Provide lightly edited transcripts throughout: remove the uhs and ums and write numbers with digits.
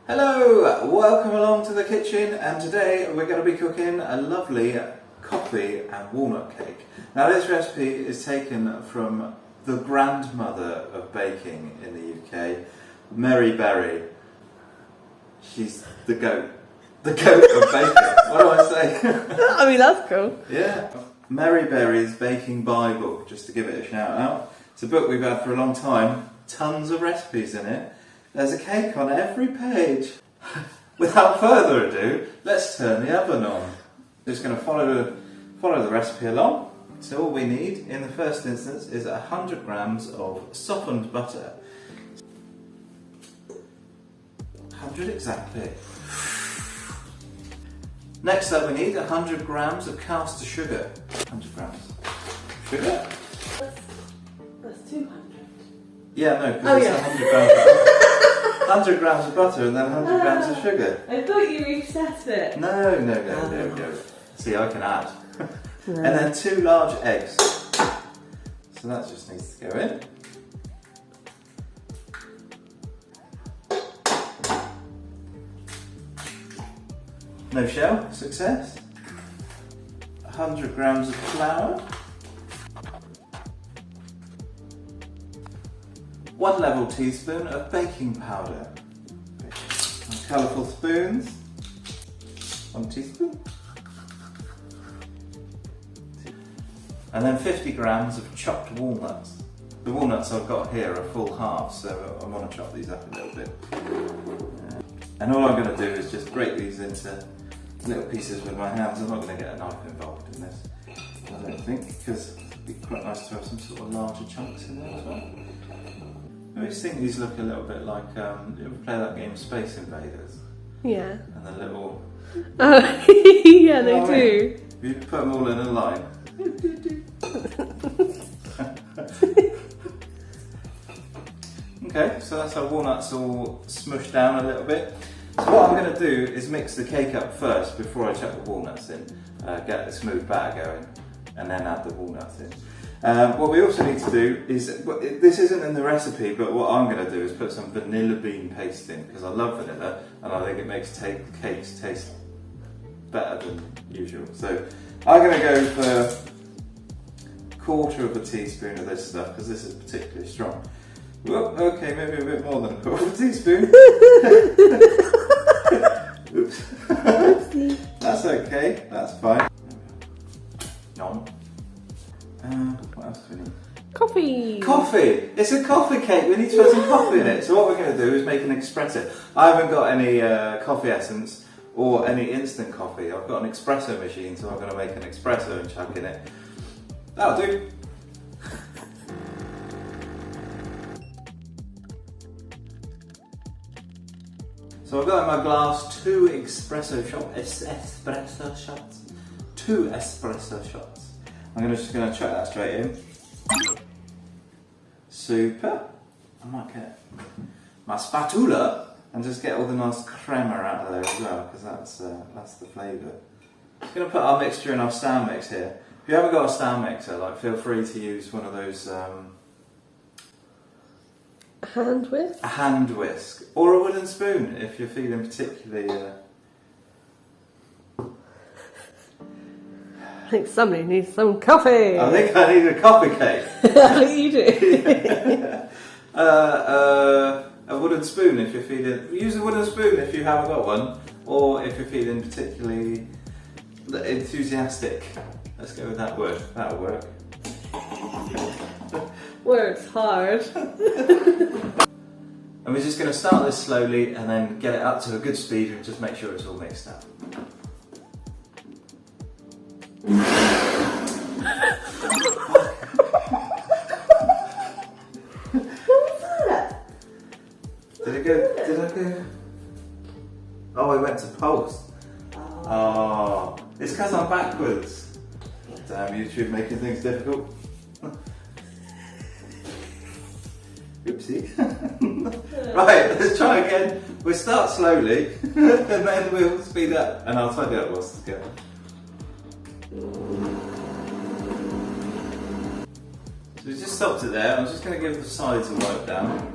Hello, welcome along to the kitchen, and today we're going to be cooking a lovely coffee and walnut cake. Now this recipe is taken from the grandmother of baking in the UK, Mary Berry. She's the goat of baking. What do I say? I mean, that's cool. Yeah. Mary Berry's Baking Bible, just to give it a shout out. It's a book we've had for a long time, tons of recipes in it. There's a cake on every page. Without further ado, let's turn the oven on. Just going to follow the recipe along. So all we need in the first instance is 100 grams of softened butter. 100 exactly. Next up we need 100 grams of caster sugar. 100 grams. Sugar? That's 200. Yeah, no, because it's 100 grams of butter. 100 grams of butter and then 100 grams of sugar. I thought you reset it. No. See, I can add. And then 2 large eggs. So that just needs to go in. No shell, success. 100 grams of flour. 1 level teaspoon of baking powder. Colourful spoons. 1 teaspoon. And then 50 grams of chopped walnuts. The walnuts I've got here are full halves, so I want to chop these up a little bit. And all I'm going to do is just break these into little pieces with my hands. I'm not going to get a knife involved in this, I don't think, because it'd be quite nice to have some sort of larger chunks in there as well. I always think these look a little bit like, you ever play that game Space Invaders? Yeah. And the little... Oh, yeah, they do. You put them all in a line. Okay, so that's our walnuts all smushed down a little bit. So what I'm going to do is mix the cake up first before I chuck the walnuts in, get a smooth batter going, and then add the walnuts in. What we also need to do is, this isn't in the recipe, but what I'm going to do is put some vanilla bean paste in, because I love vanilla and I think it makes cakes taste better than usual. So I'm going to go for 1/4 of a teaspoon of this stuff, because this is particularly strong. Well, okay, maybe a bit more than 1/4 teaspoon. Oops. That's okay, that's fine. Nom. What else do we need? Coffee! Coffee! It's a coffee cake, we need to put some coffee in it. So what we're going to do is make an espresso. I haven't got any coffee essence or any instant coffee. I've got an espresso machine, so I'm going to make an espresso and chuck in it. That'll do. So I've got in my glass 2 espresso shots. 2 espresso shots. I'm just going to chuck that straight in. Super. I might get my spatula and just get all the nice crema out of there as well, because that's the flavour. Just going to put our mixture in our stand mix here. If you haven't got a stand mixer, like, feel free to use one of those. Hand whisk? A hand whisk, or a wooden spoon if you're feeling particularly. I think somebody needs some coffee. I think I need a coffee cake. You do. A wooden spoon if you're feeling. Use a wooden spoon if you haven't got one, or if you're feeling particularly enthusiastic. Let's go with that word. That'll work. Words hard. And we're just going to start this slowly and then get it up to a good speed and just make sure it's all mixed up. Did I go? Oh, I went to post. Oh, it's because I'm backwards. Damn, YouTube making things difficult. Oopsie. Right, let's try again. We'll start slowly and then we'll speed up, and I'll tidy up whilst it's going. So we just stopped it there. I'm just going to give the sides a wipe down.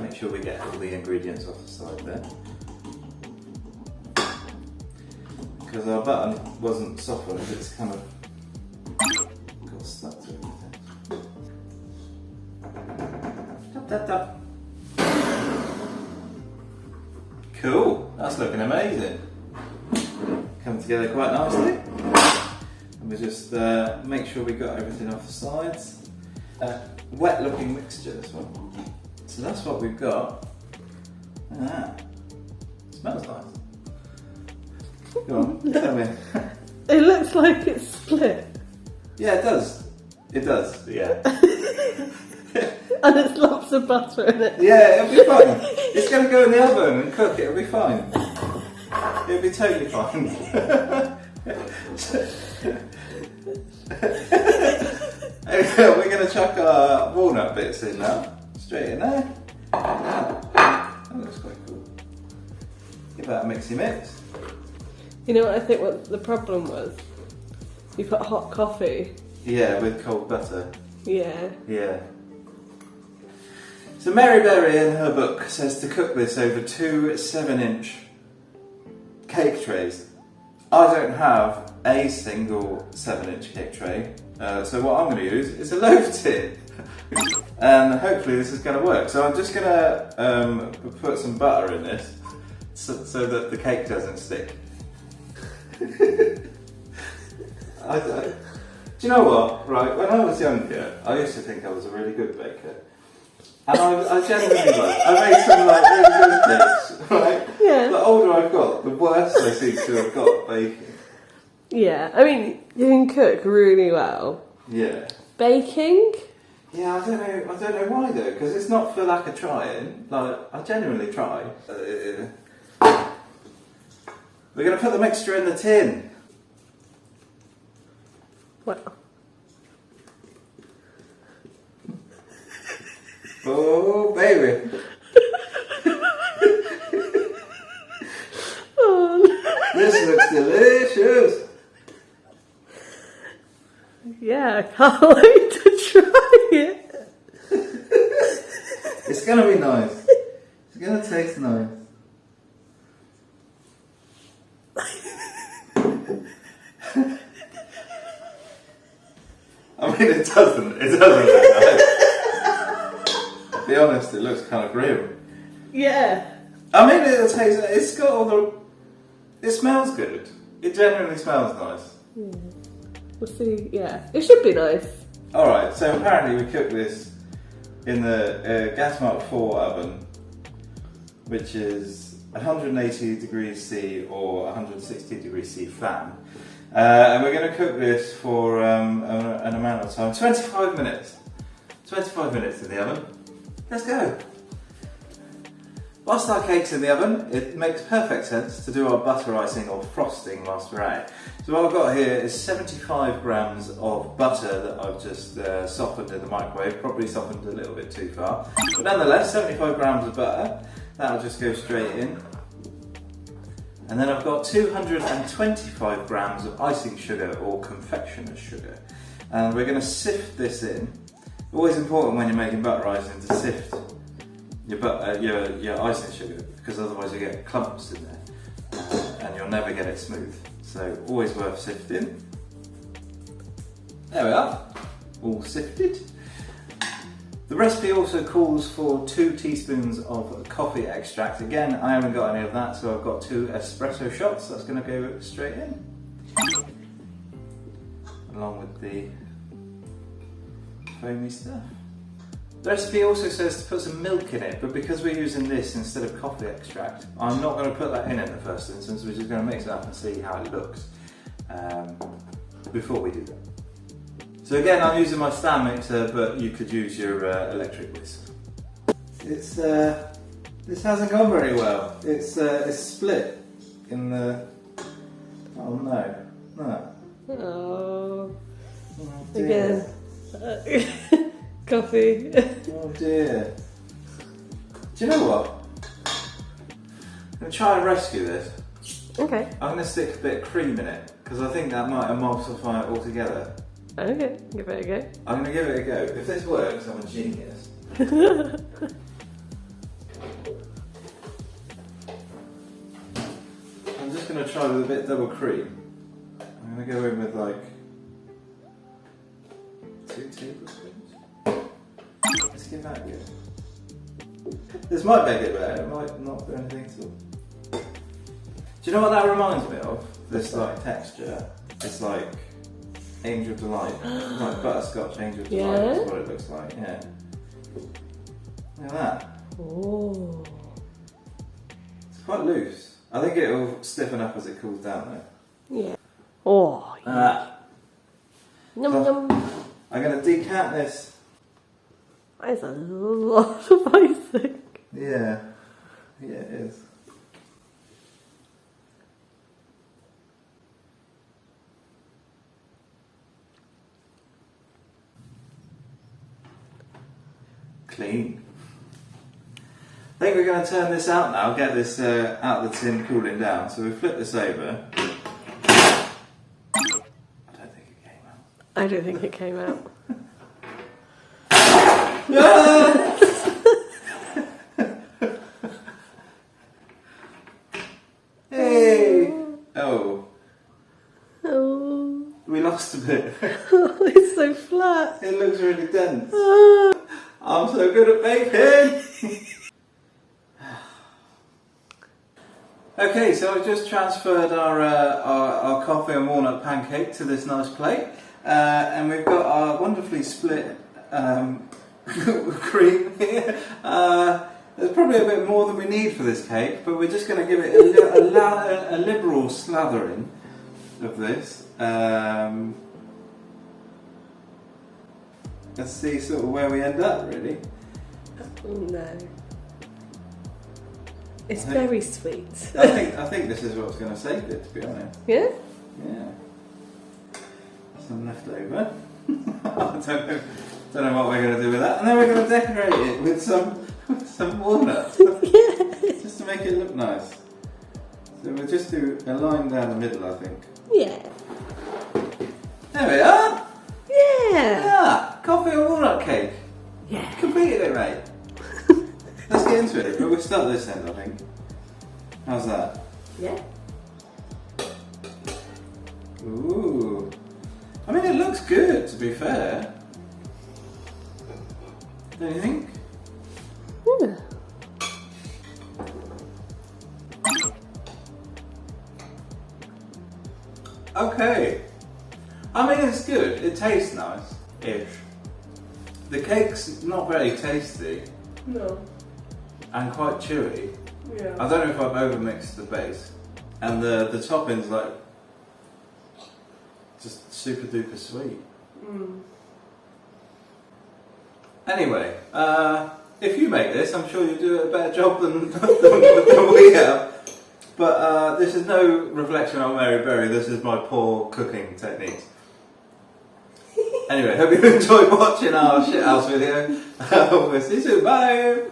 Make make sure we get all the ingredients off the side there. Because our butter wasn't softened, it's kind of got stuck to everything. Tap, tap, tap. Cool, that's looking amazing. Come together quite nicely. And we just make sure we got everything off the sides. Wet looking mixture, this one. So that's what we've got. Look at that. Smells nice. Go on, tell me. It looks like it's split. Yeah, it does. It does, yeah. And there's lots of butter in it. Yeah, it'll be fine. It's going to go in the oven and cook, it'll be fine. It'll be totally fine. We're going to chuck our walnut bits in now. Straight in there. That looks quite cool. Give that a mixy mix. You know what I think what the problem was? You put hot coffee. Yeah, with cold butter. Yeah. Yeah. So Mary Berry in her book says to cook this over 2 7-inch cake trays. I don't have a single 7-inch cake tray, so what I'm going to use is a loaf tin. And hopefully this is going to work. So I'm just going to put some butter in this so that the cake doesn't stick. Do you know what? Right, when I was younger, I used to think I was a really good baker. And I genuinely I made some really good cakes, right? Yeah. The older I've got, the worse I seem to have got at baking. Yeah, I mean, you can cook really well. Yeah. Baking? Yeah, I don't know why though, because it's not for lack of trying. Like, I genuinely try. We're going to put the mixture in the tin. Well. Oh, baby. Oh, This looks delicious. yeah, I can't wait to try it. It's going to be nice. It's going to taste nice. I mean, it doesn't look nice. To be honest, it looks kind of grim. Yeah. I mean, it's got all the... It smells good. It genuinely smells nice. Yeah. We'll see, yeah. It should be nice. Alright, so apparently we cook this in the gas mark 4 oven, which is 180 degrees C or 160 degrees C fan. And we're going to cook this for an amount of time, 25 minutes. 25 minutes in the oven. Let's go. Whilst our cake's in the oven, it makes perfect sense to do our butter icing or frosting whilst we're at it. So what I've got here is 75 grams of butter that I've just softened in the microwave, probably softened a little bit too far. But nonetheless, 75 grams of butter, that'll just go straight in. And then I've got 225 grams of icing sugar or confectioner's sugar. And we're going to sift this in. Always important when you're making butter icing to sift your icing sugar, because otherwise you get clumps in there and you'll never get it smooth. So always worth sifting. There we are, all sifted. The recipe also calls for 2 teaspoons of coffee extract. Again, I haven't got any of that, so I've got 2 espresso shots. That's going to go straight in, along with the foamy stuff. The recipe also says to put some milk in it, but because we're using this instead of coffee extract, I'm not going to put that in the first instance. We're just going to mix it up and see how it looks before we do that. So again, I'm using my stand mixer, but you could use your electric whisk. This hasn't gone very well. It's split in the... Oh no, no. Oh, Oh dear. again. Coffee. Oh dear. Do you know what? I'm going to try and rescue this. Okay. I'm going to stick a bit of cream in it, because I think that might emulsify it all together. Okay, give it a go. I'm going to give it a go. If this works, I'm a genius. going to try with a bit of double cream. I'm going to go in with like 2 tablespoons. Let's give that a go. This might make it better, it might not do anything at all. Do you know what that reminds me of? This like texture. It's like Angel Delight. Like butterscotch Angel Delight is what it looks like, yeah. Look at that. Oh. It's quite loose. I think it will stiffen up as it cools down though. Yeah. Oh. Yeah. Num So num. I'm going to decant this. That's a lot of icing. Yeah. Yeah, it is. Clean. I think we're going to turn this out now, get this out of the tin cooling down. So we flip this over. I don't think it came out. I don't think it came out. Hey! Oh, Oh. we lost a bit. It's so flat. It looks really dense. Oh. I'm so good at baking! Okay, so I've just transferred our coffee and walnut pancake to this nice plate. And we've got our wonderfully split cream here. There's probably a bit more than we need for this cake, but we're just going to give it a liberal slathering of this. Let's see sort of where we end up, really. No. It's very sweet. I think this is what's going to save it, to be honest. Yeah? Yeah. Some left over. I don't know what we're going to do with that. And then we're going to decorate it with some walnuts. Just to make it look nice. So we'll just do a line down the middle, I think. Yeah. There we are! Yeah. Yeah! Coffee and walnut cake. Yeah. Completed it, mate. Let's get into it. But we'll start this end, I think. How's that? Yeah. Ooh. I mean, it looks good, to be fair. Don't you think? Yeah. Okay. I mean, it's good. It tastes nice-ish. The cake's not very tasty No. and quite chewy. Yeah. I don't know if I've overmixed the base. And the topping's like just super duper sweet. Mm. Anyway, if you make this, I'm sure you'll do a better job than we have. But this is no reflection on Mary Berry, this is my poor cooking techniques. Anyway, hope you enjoyed watching our shithouse video. We'll see you soon, bye!